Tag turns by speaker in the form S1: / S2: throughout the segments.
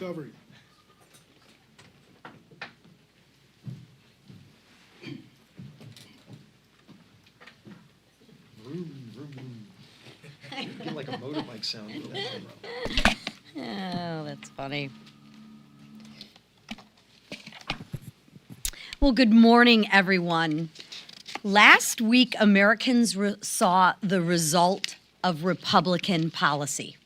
S1: Discovery.
S2: Get like a motorbike sound.
S3: Oh, that's funny. Well, good morning, everyone. Last week, Americans saw the result of Republican policy.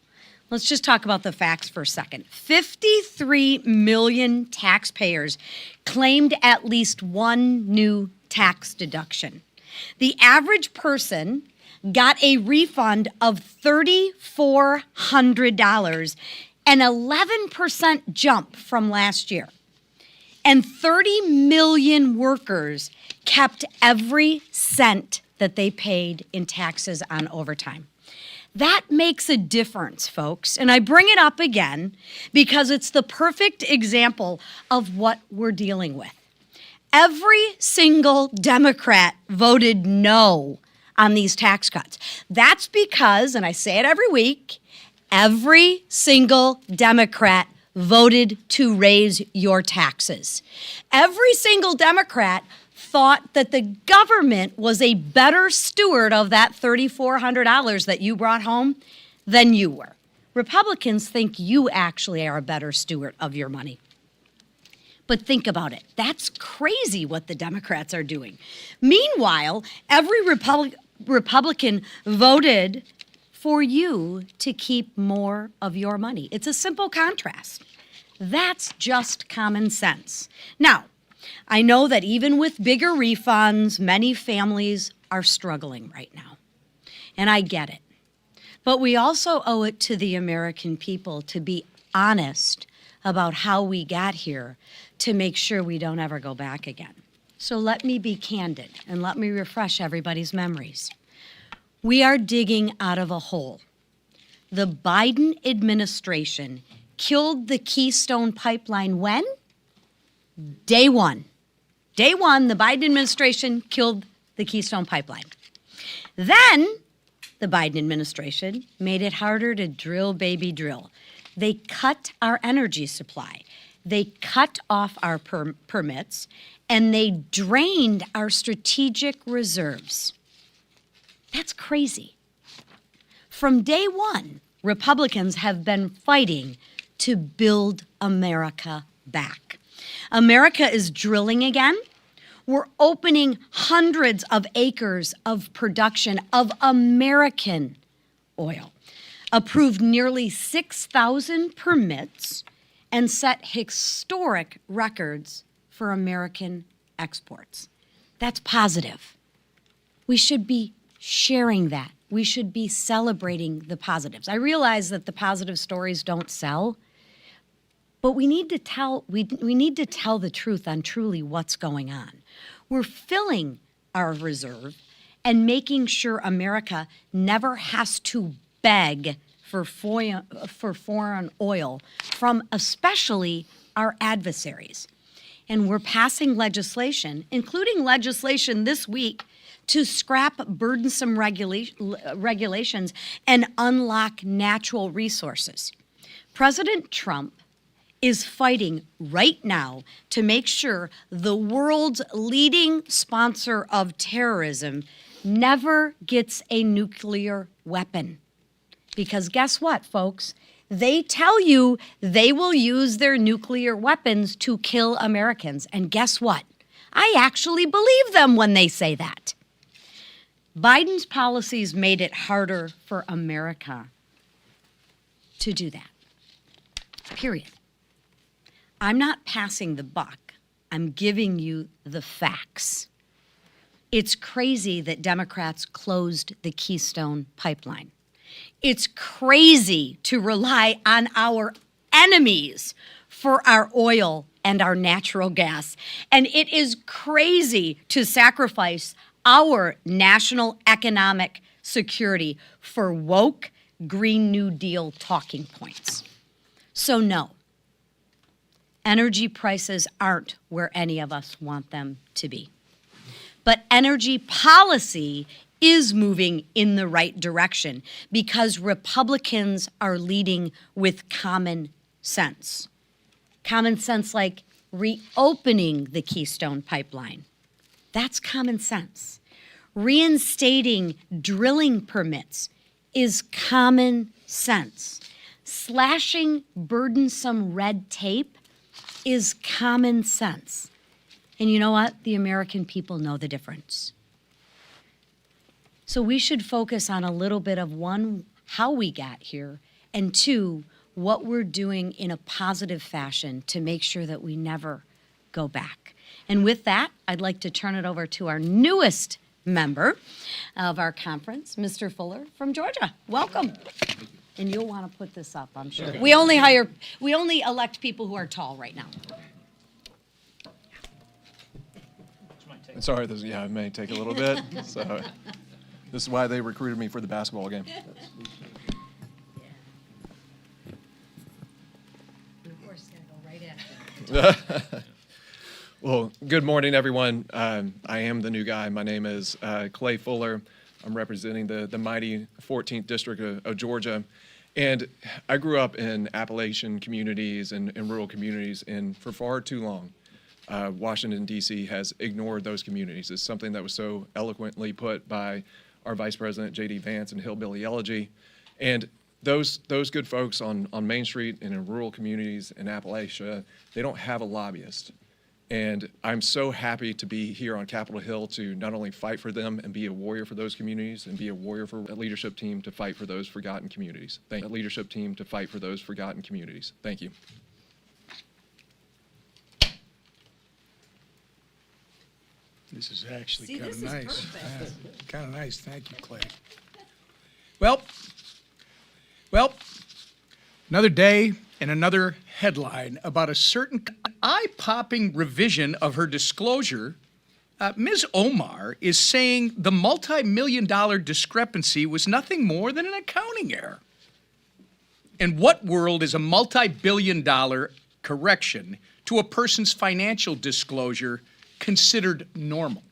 S3: Let's just talk about the facts for a second. 53 million taxpayers claimed at least one new tax deduction. The average person got a refund of $3,400, an 11% jump from last year. And 30 million workers kept every cent that they paid in taxes on overtime. That makes a difference, folks. And I bring it up again because it's the perfect example of what we're dealing with. Every single Democrat voted no on these tax cuts. That's because, and I say it every week, every single Democrat voted to raise your taxes. Every single Democrat thought that the government was a better steward of that $3,400 that you brought home than you were. Republicans think you actually are a better steward of your money. But think about it. That's crazy what the Democrats are doing. Meanwhile, every Republican voted for you to keep more of your money. It's a simple contrast. That's just common sense. Now, I know that even with bigger refunds, many families are struggling right now. And I get it. But we also owe it to the American people to be honest about how we got here to make sure we don't ever go back again. So let me be candid and let me refresh everybody's memories. We are digging out of a hole. The Biden administration killed the Keystone Pipeline when? Day one. Day one, the Biden administration killed the Keystone Pipeline. Then the Biden administration made it harder to drill, baby, drill. They cut our energy supply. They cut off our permits, and they drained our strategic reserves. That's crazy. From day one, Republicans have been fighting to build America back. America is drilling again. We're opening hundreds of acres of production of American oil, approved nearly 6,000 permits, and set historic records for American exports. That's positive. We should be sharing that. We should be celebrating the positives. I realize that the positive stories don't sell, but we need to tell the truth on truly what's going on. We're filling our reserve and making sure America never has to beg for foreign oil from especially our adversaries. And we're passing legislation, including legislation this week, to scrap burdensome regulations and unlock natural resources. President Trump is fighting right now to make sure the world's leading sponsor of terrorism never gets a nuclear weapon. Because guess what, folks? They tell you they will use their nuclear weapons to kill Americans. And guess what? I actually believe them when they say that. Biden's policies made it harder for America to do that. Period. I'm not passing the buck. I'm giving you the facts. It's crazy that Democrats closed the Keystone Pipeline. It's crazy to rely on our enemies for our oil and our natural gas. And it is crazy to sacrifice our national economic security for woke Green New Deal talking points. So no, energy prices aren't where any of us want them to be. But energy policy is moving in the right direction because Republicans are leading with common sense. Common sense like reopening the Keystone Pipeline. That's common sense. Reinstating drilling permits is common sense. Slashing burdensome red tape is common sense. And you know what? The American people know the difference. So we should focus on a little bit of one, how we got here, and two, what we're doing in a positive fashion to make sure that we never go back. And with that, I'd like to turn it over to our newest member of our conference, Mr. Fuller from Georgia. Welcome. And you'll want to put this up, I'm sure. We only elect people who are tall right now.
S1: Sorry, it may take a little bit. So this is why they recruited me for the basketball game. Well, good morning, everyone. I am the new guy. My name is Clay Fuller. I'm representing the mighty 14th District of Georgia. And I grew up in Appalachian communities and rural communities, and for far too long, Washington, D.C. has ignored those communities. It's something that was so eloquently put by our Vice President, J.D. Vance, in Hillbilly Elegy. And those good folks on Main Street and in rural communities in Appalachia, they don't have a lobbyist. And I'm so happy to be here on Capitol Hill to not only fight for them and be a warrior for those communities and be a warrior for a leadership team to fight for those forgotten communities. Thank you. A leadership team to fight for those forgotten communities. Thank you.
S4: This is actually kind of nice. Kind of nice. Thank you, Clay. Well, another day and another headline about a certain eye-popping revision of her disclosure. Ms. Omar is saying the multi-million-dollar discrepancy was nothing more than an accounting error. In what world is a multi-billion-dollar correction to a person's financial disclosure considered normal?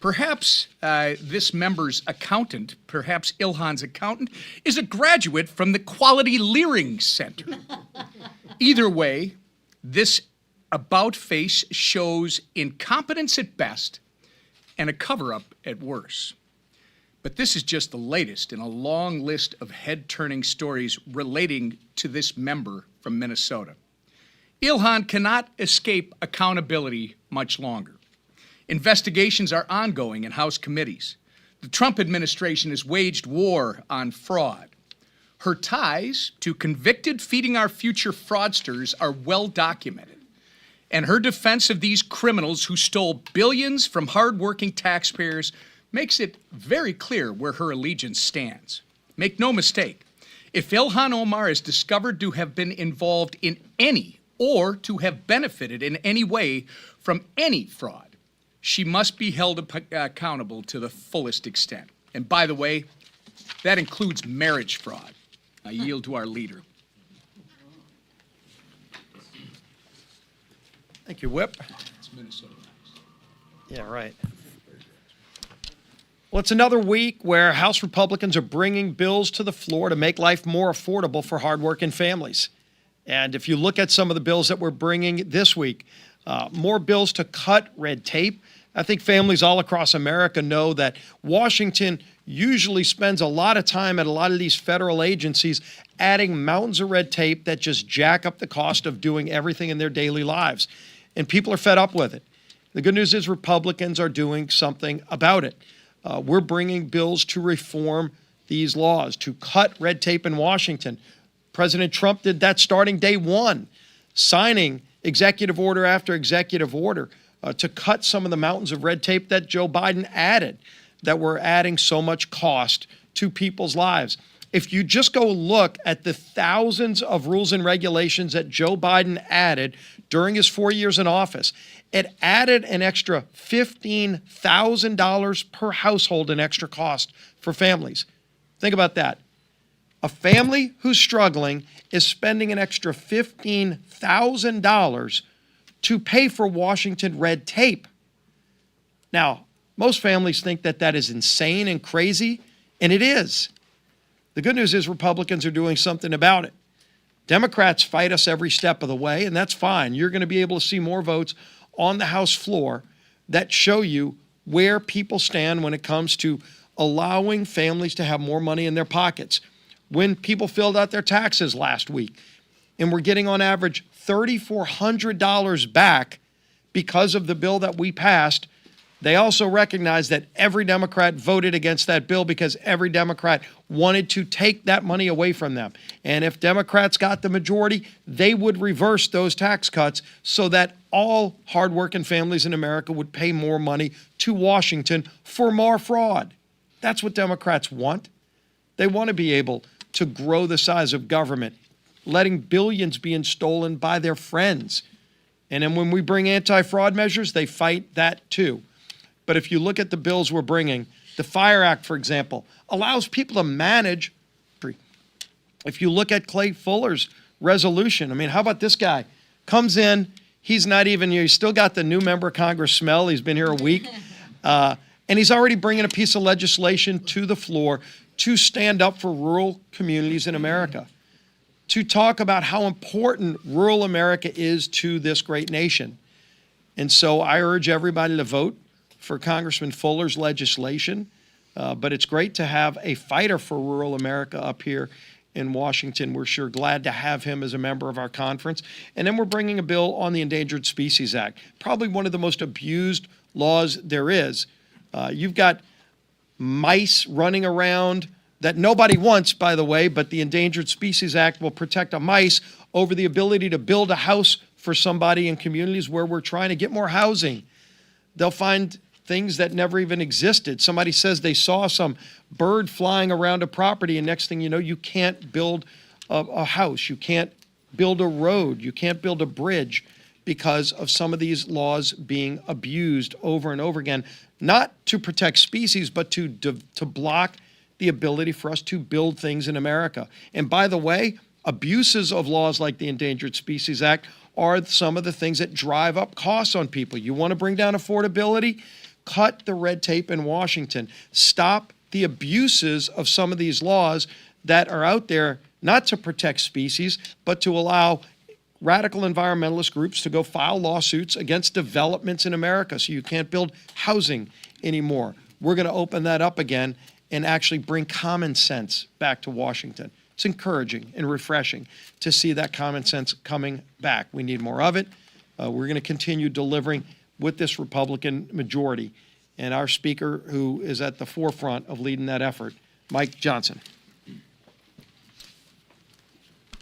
S4: Perhaps this member's accountant, perhaps Ilhan's accountant, is a graduate from the Quality Leering Center. Either way, this about face shows incompetence at best and a cover-up at worst. But this is just the latest in a long list of head-turning stories relating to this member from Minnesota. Ilhan cannot escape accountability much longer. Investigations are ongoing in House committees. The Trump administration has waged war on fraud. Her ties to convicted Feeding Our Future fraudsters are well documented. And her defense of these criminals who stole billions from hardworking taxpayers makes it very clear where her allegiance stands. Make no mistake, if Ilhan Omar is discovered to have been involved in any or to have benefited in any way from any fraud, she must be held accountable to the fullest extent. And by the way, that includes marriage fraud. I yield to our leader.
S2: Thank you, Whip.
S4: It's Minnesota.
S2: Yeah, right. Well, it's another week where House Republicans are bringing bills to the floor to make life more affordable for hardworking families. And if you look at some of the bills that we're bringing this week, more bills to cut red tape. I think families all across America know that Washington usually spends a lot of time at a lot of these federal agencies adding mountains of red tape that just jack up the cost of doing everything in their daily lives. And people are fed up with it. The good news is Republicans are doing something about it. We're bringing bills to reform these laws, to cut red tape in Washington. President Trump did that starting day one, signing executive order after executive order to cut some of the mountains of red tape that Joe Biden added, that were adding so much cost to people's lives. If you just go look at the thousands of rules and regulations that Joe Biden added during his 4 years in office, it added an extra $15,000 per household in extra cost for families. Think about that. A family who's struggling is spending an extra $15,000 to pay for Washington red tape. Now, most families think that that is insane and crazy, and it is. The good news is Republicans are doing something about it. Democrats fight us every step of the way, and that's fine. You're going to be able to see more votes on the House floor that show you where people stand when it comes to allowing families to have more money in their pockets. When people filled out their taxes last week, and we're getting on average $3,400 back because of the bill that we passed, they also recognize that every Democrat voted against that bill because every Democrat wanted to take that money away from them. And if Democrats got the majority, they would reverse those tax cuts so that all hardworking families in America would pay more money to Washington for more fraud. That's what Democrats want. They want to be able to grow the size of government, letting billions being stolen by their friends. And then when we bring anti-fraud measures, they fight that too. But if you look at the bills we're bringing, the Fire Act, for example, allows people to manage. If you look at Clay Fuller's resolution, I mean, how about this guy? Comes in, he's not even, he's still got the new member of Congress smell. He's been here a week. And he's already bringing a piece of legislation to the floor to stand up for rural communities in America, to talk about how important rural America is to this great nation. And so I urge everybody to vote for Congressman Fuller's legislation, but it's great to have a fighter for rural America up here in Washington. We're sure glad to have him as a member of our conference. And then we're bringing a bill on the Endangered Species Act, probably one of the most abused laws there is. You've got mice running around that nobody wants, by the way, but the Endangered Species Act will protect a mice over the ability to build a house for somebody in communities where we're trying to get more housing. They'll find things that never even existed. Somebody says they saw some bird flying around a property, and next thing you know, you can't build a house, you can't build a road, you can't build a bridge because of some of these laws being abused over and over again, not to protect species, but to block the ability for us to build things in America. And by the way, abuses of laws like the Endangered Species Act are some of the things that drive up costs on people. You want to bring down affordability? Cut the red tape in Washington. Stop the abuses of some of these laws that are out there, not to protect species, but to allow radical environmentalist groups to go file lawsuits against developments in America so you can't build housing anymore. We're going to open that up again and actually bring common sense back to Washington. It's encouraging and refreshing to see that common sense coming back. We need more of it. We're going to continue delivering with this Republican majority. And our speaker, who is at the forefront of leading that effort, Mike Johnson.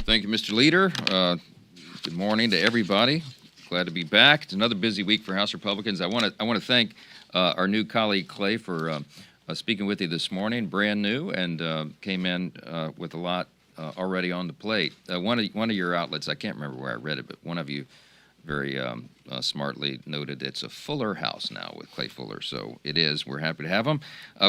S5: Thank you, Mr. Leader. Good morning to everybody. Glad to be back. It's another busy week for House Republicans. I want to thank our new colleague Clay for speaking with you this morning, brand new, and came in with a lot already on the plate. One of your outlets, I can't remember where I read it, but one of you very smartly noted it's a Fuller house now with Clay Fuller. So it is. We're happy to have him.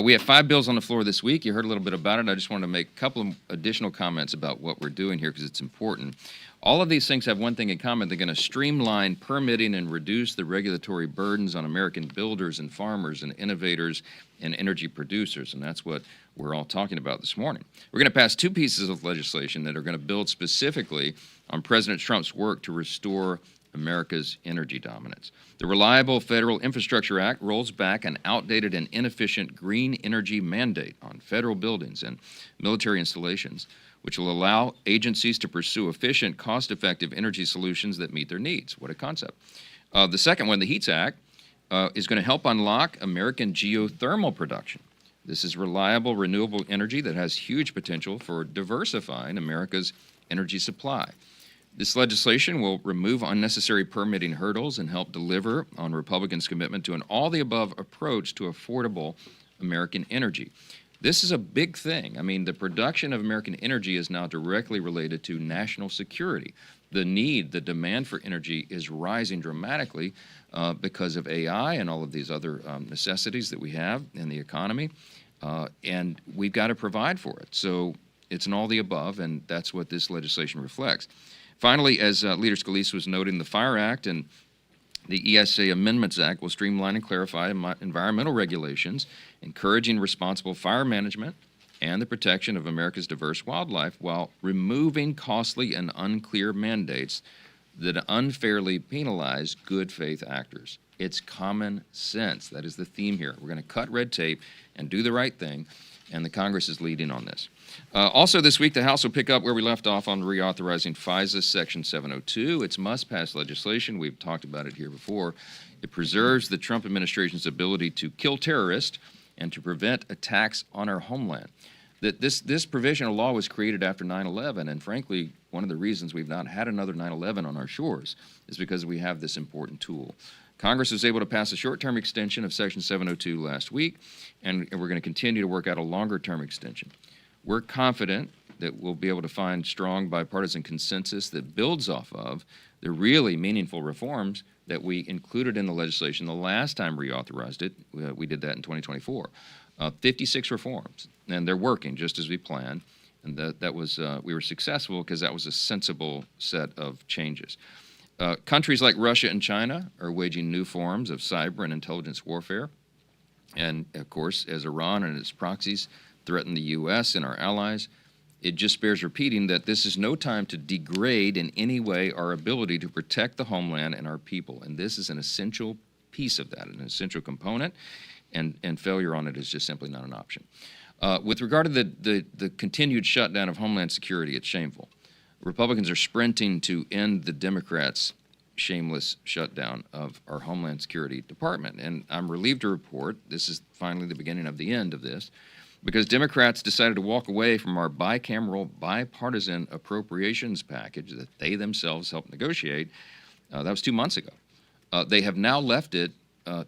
S5: We have 5 bills on the floor this week. You heard a little bit about it. I just wanted to make a couple of additional comments about what we're doing here because it's important. All of these things have one thing in common. They're going to streamline permitting and reduce the regulatory burdens on American builders and farmers and innovators and energy producers, and that's what we're all talking about this morning. We're going to pass 2 pieces of legislation that are going to build specifically on President Trump's work to restore America's energy dominance. The Reliable Federal Infrastructure Act rolls back an outdated and inefficient green energy mandate on federal buildings and military installations, which will allow agencies to pursue efficient, cost-effective energy solutions that meet their needs. What a concept. The second one, the HEATS Act, is going to help unlock American geothermal production. This is reliable, renewable energy that has huge potential for diversifying America's energy supply. This legislation will remove unnecessary permitting hurdles and help deliver on Republicans' commitment to an all-the-above approach to affordable American energy. This is a big thing. I mean, the production of American energy is now directly related to national security. The demand for energy is rising dramatically because of AI and all of these other necessities that we have in the economy, and we've got to provide for it. So it's an all-the-above, and that's what this legislation reflects. Finally, as Leader Scalise was noting, the Fire Act and the ESA Amendments Act will streamline and clarify environmental regulations, encouraging responsible fire management, and the protection of America's diverse wildlife while removing costly and unclear mandates that unfairly penalize good faith actors. It's common sense. That is the theme here. We're going to cut red tape and do the right thing, and the Congress is leading on this. Also this week, the House will pick up where we left off on reauthorizing FISA Section 702. It's must-pass legislation. We've talked about it here before. It preserves the Trump administration's ability to kill terrorists and to prevent attacks on our homeland. That this provision of law was created after 9/11, and frankly, one of the reasons we've not had another 9/11 on our shores is because we have this important tool. Congress was able to pass a short-term extension of Section 702 last week, and we're going to continue to work out a longer-term extension. We're confident that we'll be able to find strong bipartisan consensus that builds off of the really meaningful reforms that we included in the legislation the last time we reauthorized it. We did that in 2024. 56 reforms, and they're working just as we planned. And that was we were successful because that was a sensible set of changes. Countries like Russia and China are waging new forms of cyber and intelligence warfare. And of course, as Iran and its proxies threaten the U.S. and our allies, it just bears repeating that this is no time to degrade in any way our ability to protect the homeland and our people. And this is an essential piece of that, an essential component, and failure on it is just simply not an option. With regard to the continued shutdown of Homeland Security, it's shameful. Republicans are sprinting to end the Democrats' shameless shutdown of our Homeland Security Department. And I'm relieved to report this is finally the beginning of the end of this, because Democrats decided to walk away from our bicameral, bipartisan appropriations package that they themselves helped negotiate. That was 2 months ago. They have now left it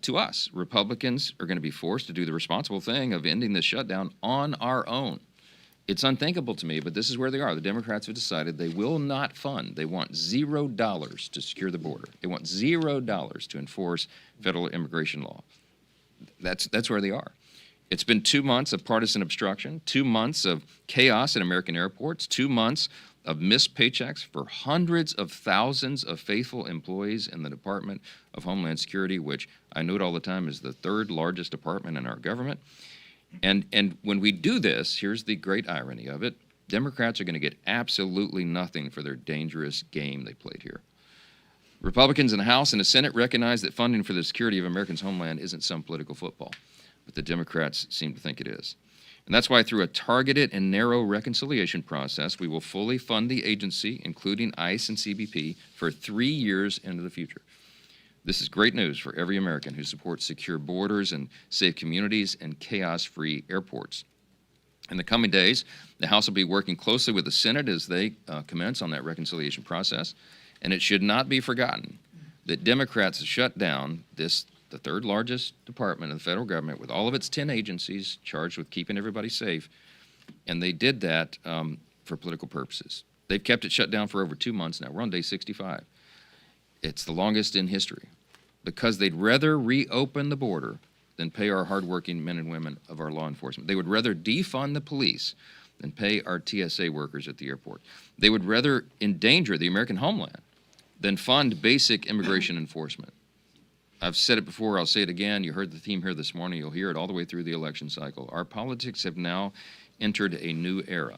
S5: to us. Republicans are going to be forced to do the responsible thing of ending this shutdown on our own. It's unthinkable to me, but this is where they are. The Democrats have decided they will not fund. They want $0 to secure the border. They want $0 to enforce federal immigration law. That's where they are. It's been 2 months of partisan obstruction, 2 months of chaos at American airports, 2 months of missed paychecks for hundreds of thousands of faithful employees in the Department of Homeland Security, which I note all the time is the third largest department in our government. And when we do this, here's the great irony of it, Democrats are going to get absolutely nothing for their dangerous game they played here. Republicans in the House and the Senate recognize that funding for the security of Americans' homeland isn't some political football, but the Democrats seem to think it is. And that's why through a targeted and narrow reconciliation process, we will fully fund the agency, including ICE and CBP, for 3 years into the future. This is great news for every American who supports secure borders and safe communities and chaos-free airports. In the coming days, the House will be working closely with the Senate as they commence on that reconciliation process. And it should not be forgotten that Democrats shut down the third largest department of the federal government with all of its 10 agencies charged with keeping everybody safe. And they did that for political purposes. They've kept it shut down for over 2 months now. We're on day 65. It's the longest in history because they'd rather reopen the border than pay our hardworking men and women of our law enforcement. They would rather defund the police than pay our TSA workers at the airport. They would rather endanger the American homeland than fund basic immigration enforcement. I've said it before, I'll say it again. You heard the theme here this morning. You'll hear it all the way through the election cycle. Our politics have now entered a new era.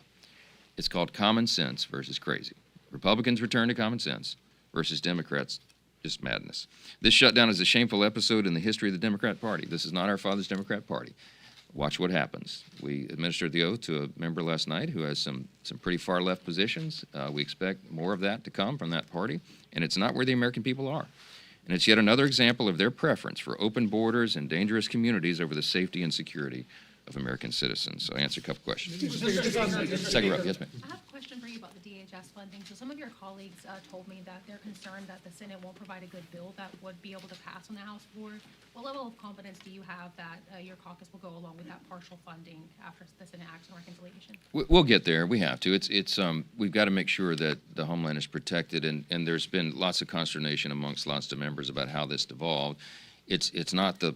S5: It's called common sense versus crazy. Republicans return to common sense versus Democrats, just madness. This shutdown is a shameful episode in the history of the Democrat Party. This is not our father's Democrat Party. Watch what happens. We administered the oath to a member last night who has some pretty far left positions. We expect more of that to come from that party, and it's not where the American people are. And it's yet another example of their preference for open borders and dangerous communities over the safety and security of American citizens. So I answered a couple questions. Second row, yes, ma'am.
S6: I have a question for you about the DHS funding. So some of your colleagues told me that they're concerned that the Senate won't provide a good bill that would be able to pass on the House floor. What level of confidence do you have that your caucus will go along with that partial funding after the Senate acts on reconciliation?
S5: We'll get there. We have to. We've got to make sure that the homeland is protected, and there's been lots of consternation amongst lots of members about how this devolved. It's not the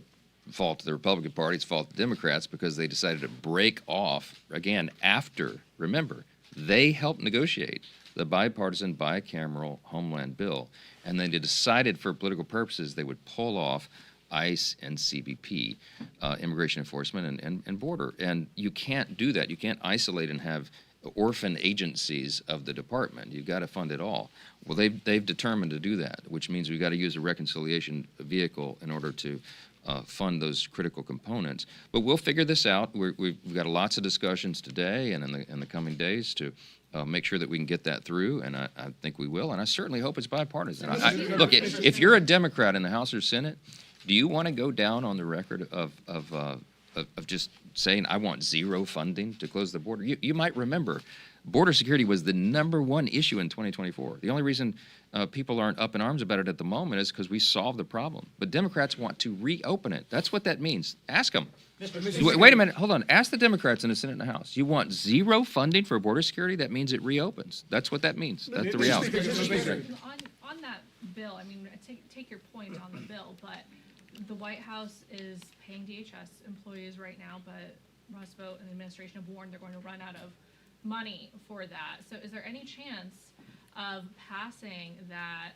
S5: fault of the Republican Party, it's the fault of the Democrats because they decided to break off, again, after, remember, they helped negotiate the bipartisan, bicameral Homeland bill, and then they decided for political purposes they would pull off ICE and CBP, Immigration Enforcement and Border. And you can't do that. You can't isolate and have orphan agencies of the department. You've got to fund it all. Well, they've determined to do that, which means we've got to use a reconciliation vehicle in order to fund those critical components. But we'll figure this out. We've got lots of discussions today and in the coming days to make sure that we can get that through, and I think we will, and I certainly hope it's bipartisan. Look, if you're a Democrat in the House or Senate, do you want to go down on the record of just saying, I want zero funding to close the border? You might remember, border security was the #1 issue in 2024. The only reason people aren't up in arms about it at the moment is because we solved the problem. But Democrats want to reopen it. That's what that means. Ask them. Wait a minute. Hold on. Ask the Democrats in the Senate and the House. You want zero funding for border security? That means it reopens. That's what that means. That's the reality.
S6: On that bill, I mean, take your point on the bill, but the White House is paying DHS employees right now, but Russ Vought and the administration have warned they're going to run out of money for that. So is there any chance of passing that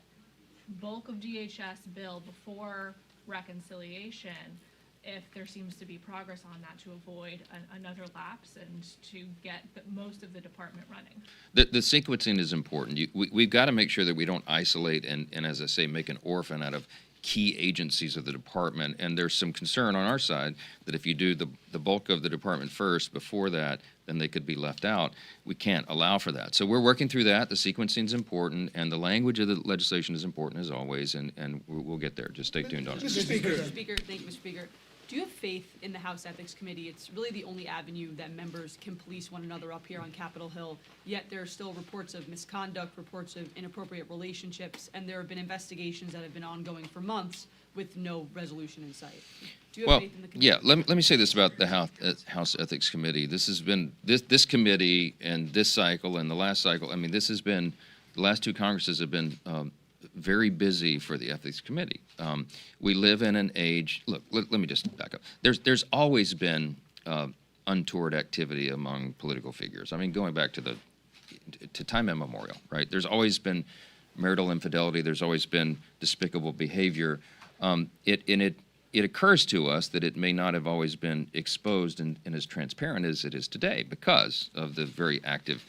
S6: bulk of DHS bill before reconciliation if there seems to be progress on that, to avoid another lapse and to get most of the department running?
S5: The sequencing is important. We've got to make sure that we don't isolate and, as I say, make an orphan out of key agencies of the department. And there's some concern on our side that if you do the bulk of the department first before that, then they could be left out. We can't allow for that. So we're working through that. The sequencing is important, and the language of the legislation is important as always, and we'll get there. Just stay tuned on it.
S7: Mr. Speaker, thank you, Mr. Speaker. Do you have faith in the House Ethics Committee? It's really the only avenue that members can police one another up here on Capitol Hill, yet there are still reports of misconduct, reports of inappropriate relationships, and there have been investigations that have been ongoing for months with no resolution in sight. Do you have faith in the committee?
S5: Yeah, let me say this about the House Ethics Committee. This has been, this committee and this cycle and the last cycle, I mean, this has been, the last two Congresses have been very busy for the Ethics Committee. We live in an age, look, let me just back up. There's always been untoward activity among political figures. I mean, going back to time immemorial, right? There's always been marital infidelity. There's always been despicable behavior. It occurs to us that it may not have always been exposed and as transparent as it is today because of the very active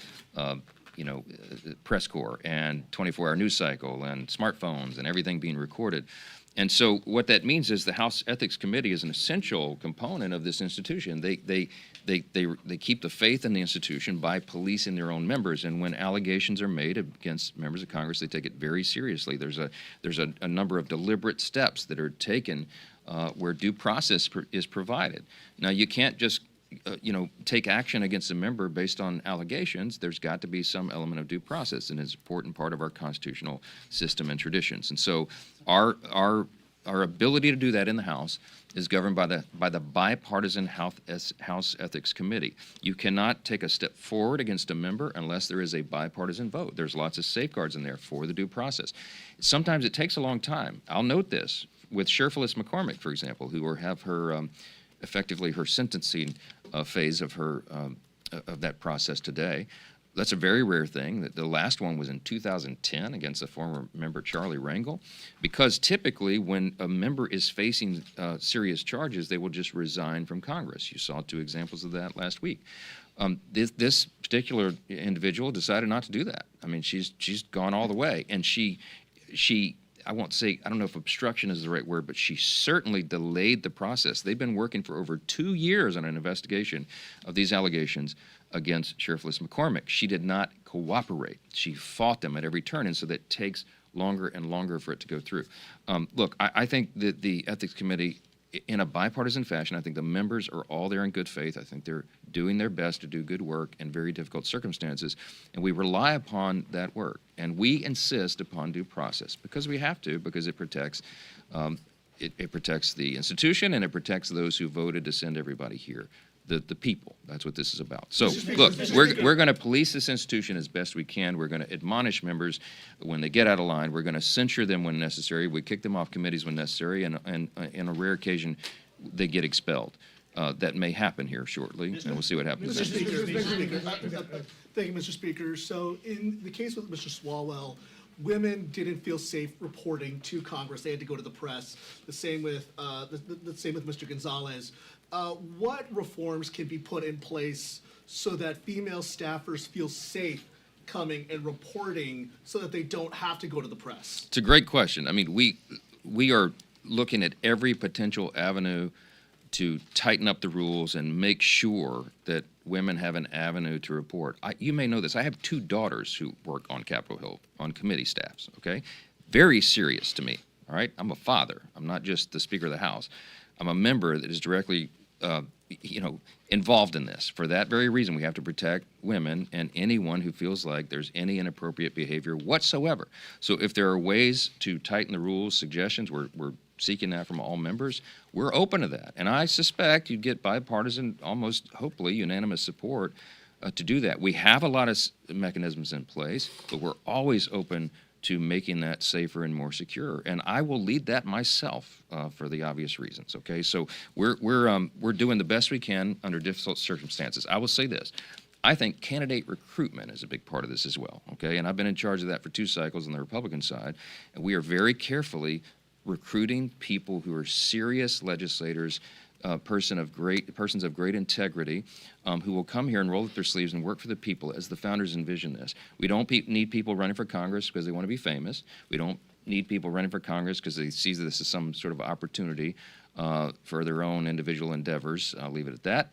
S5: press corps and 24-hour news cycle and smartphones and everything being recorded. And so what that means is the House Ethics Committee is an essential component of this institution. They keep the faith in the institution by policing their own members. And when allegations are made against members of Congress, they take it very seriously. There's a number of deliberate steps that are taken where due process is provided. Now, you can't just take action against a member based on allegations. There's got to be some element of due process, and it's an important part of our constitutional system and traditions. And so our ability to do that in the House is governed by the bipartisan House Ethics Committee. You cannot take a step forward against a member unless there is a bipartisan vote. There's lots of safeguards in there for the due process. Sometimes it takes a long time. I'll note this with Sheriff McCormick, for example, who have her effectively her sentencing phase of her of that process today. That's a very rare thing. The last one was in 2010 against a former member, Charlie Rangel, because typically when a member is facing serious charges, they will just resign from Congress. You saw two examples of that last week. This particular individual decided not to do that. I mean, she's gone all the way, and she I won't say, I don't know if obstruction is the right word, but she certainly delayed the process. They've been working for over 2 years on an investigation of these allegations against Sheriff McCormick. She did not cooperate. She fought them at every turn, and so that takes longer and longer for it to go through. Look, I think that the Ethics Committee, in a bipartisan fashion, I think the members are all there in good faith. I think they're doing their best to do good work in very difficult circumstances, and we rely upon that work. And we insist upon due process because we have to, because it protects it protects the institution and it protects those who voted to send everybody here, the people. That's what this is about. So look, we're going to police this institution as best we can. We're going to admonish members when they get out of line. We're going to censure them when necessary. We kick them off committees when necessary, and on a rare occasion, they get expelled. That may happen here shortly, and we'll see what happens.
S8: Mr. Speaker, thank you, Mr. Speaker. So in the case with Mr. Swalwell, women didn't feel safe reporting to Congress. They had to go to the press. The same with the same with Mr. Gonzalez. What reforms can be put in place so that female staffers feel safe coming and reporting so that they don't have to go to the press?
S5: It's a great question. I mean, we are looking at every potential avenue to tighten up the rules and make sure that women have an avenue to report. You may know this. I have 2 daughters who work on Capitol Hill on committee staffs, okay? Very serious to me, all right? I'm a father. I'm not just the Speaker of the House. I'm a member that is directly, involved in this. For that very reason, we have to protect women and anyone who feels like there's any inappropriate behavior whatsoever. So if there are ways to tighten the rules, suggestions, we're seeking that from all members. We're open to that. And I suspect you'd get bipartisan, almost hopefully unanimous support to do that. We have a lot of mechanisms in place, but we're always open to making that safer and more secure. And I will lead that myself for the obvious reasons, okay? So we're doing the best we can under difficult circumstances. I will say this. I think candidate recruitment is a big part of this as well, okay? And I've been in charge of that for 2 cycles on the Republican side, and we are very carefully recruiting people who are serious legislators, persons of great integrity, who will come here and roll up their sleeves and work for the people as the founders envisioned this. We don't need people running for Congress because they want to be famous. We don't need people running for Congress because they see this as some sort of opportunity for their own individual endeavors. I'll leave it at that.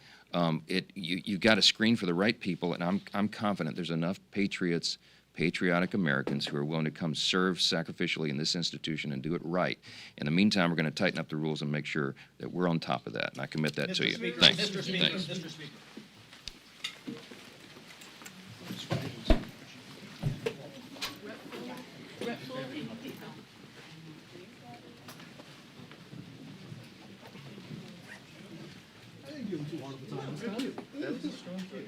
S5: You've got to screen for the right people, and I'm confident there's enough patriotic Americans who are willing to come serve sacrificially in this institution and do it right. In the meantime, we're going to tighten up the rules and make sure that we're on top of that, and I commit that to you. Thanks.
S8: Mr. Speaker,
S5: Thanks.
S8: Mr. Speaker. I didn't give him too hard of a time this time.